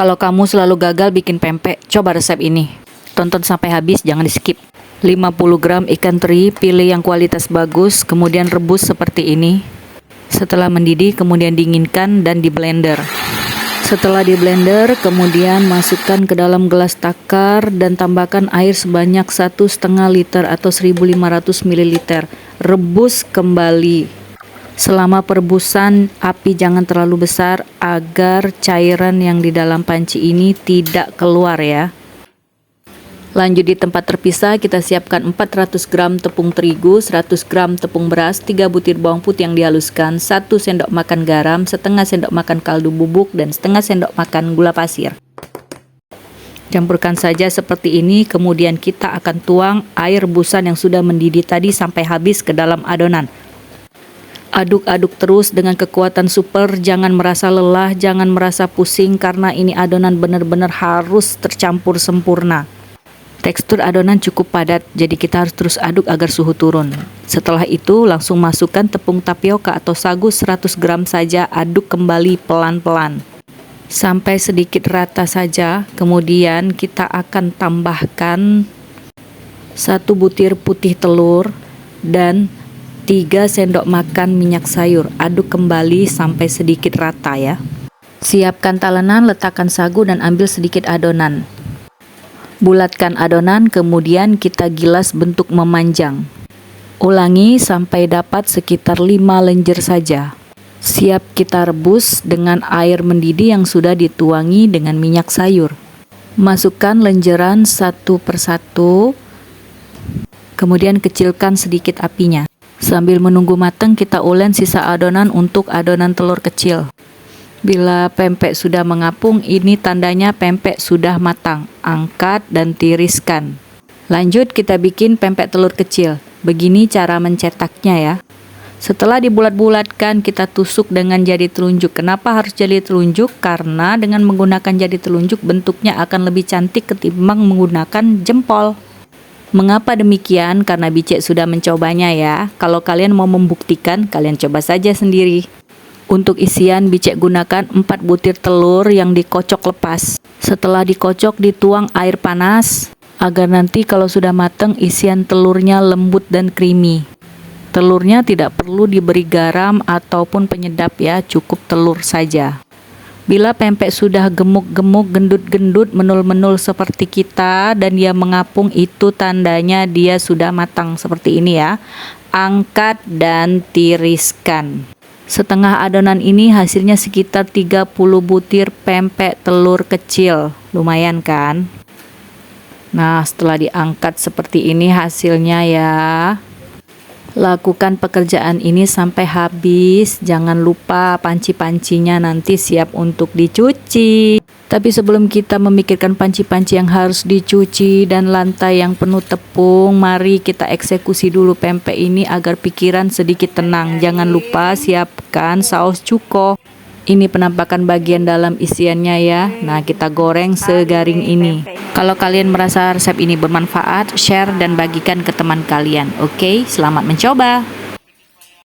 Kalau kamu selalu gagal bikin pempek, coba resep ini. Tonton sampai habis, jangan di skip. 50 gram ikan teri, pilih yang kualitas bagus, kemudian rebus seperti ini. Setelah mendidih, kemudian dinginkan dan di blender. Setelah di blender, kemudian masukkan ke dalam gelas takar dan tambahkan air sebanyak 1,5 liter atau 1500 ml. Rebus kembali. Selama perebusan, api jangan terlalu besar agar cairan yang di dalam panci ini tidak keluar ya. Lanjut di tempat terpisah, kita siapkan 400 gram tepung terigu, 100 gram tepung beras, 3 butir bawang putih yang dihaluskan, 1 sendok makan garam, setengah sendok makan kaldu bubuk, dan setengah sendok makan gula pasir. Campurkan saja seperti ini, kemudian kita akan tuang air rebusan yang sudah mendidih tadi sampai habis ke dalam adonan. Aduk-aduk terus dengan kekuatan super, jangan merasa lelah, jangan merasa pusing karena ini adonan benar-benar harus tercampur sempurna. Tekstur adonan cukup padat, jadi kita harus terus aduk agar suhu turun. Setelah itu langsung masukkan tepung tapioka atau sagu 100 gram saja, aduk kembali pelan-pelan. Sampai sedikit rata saja, kemudian kita akan tambahkan 1 butir putih telur dan 3 sendok makan minyak sayur. Aduk kembali sampai sedikit rata ya. Siapkan talenan, letakkan sagu dan ambil sedikit adonan. Bulatkan adonan, kemudian kita gilas bentuk memanjang. Ulangi sampai dapat sekitar 5 lenjer saja. Siap kita rebus dengan air mendidih yang sudah dituangi dengan minyak sayur. Masukkan lenjeran satu persatu, kemudian kecilkan sedikit apinya. Sambil menunggu matang, kita ulen sisa adonan untuk adonan telur kecil. Bila pempek sudah mengapung, ini tandanya pempek sudah matang. Angkat dan tiriskan. Lanjut kita bikin pempek telur kecil. Begini cara mencetaknya ya. Setelah dibulat-bulatkan, kita tusuk dengan jari telunjuk. Kenapa harus jari telunjuk? Karena dengan menggunakan jari telunjuk bentuknya akan lebih cantik ketimbang menggunakan jempol. Mengapa demikian? Karena Bicek sudah mencobanya ya. Kalau kalian mau membuktikan, kalian coba saja sendiri. Untuk isian, Bicek gunakan 4 butir telur yang dikocok lepas. Setelah dikocok, dituang air panas agar nanti kalau sudah matang, isian telurnya lembut dan creamy. Telurnya tidak perlu diberi garam ataupun penyedap ya, cukup telur saja. Bila pempek sudah gemuk-gemuk, gendut-gendut, menul-menul seperti kita dan dia mengapung, itu tandanya dia sudah matang seperti ini ya. Angkat dan tiriskan. Setengah adonan ini hasilnya sekitar 30 butir pempek telur kecil. Lumayan kan? Nah, setelah diangkat seperti ini hasilnya ya. Lakukan pekerjaan ini sampai habis. Jangan lupa panci-pancinya nanti siap untuk dicuci. Tapi sebelum kita memikirkan panci-panci yang harus dicuci dan lantai yang penuh tepung, mari kita eksekusi dulu pempek ini agar pikiran sedikit tenang. Jangan lupa siapkan saus cuko. Ini penampakan bagian dalam isiannya ya. Nah, kita goreng segaring ini. Kalau kalian merasa resep ini bermanfaat, share dan bagikan ke teman kalian. Oke, selamat mencoba.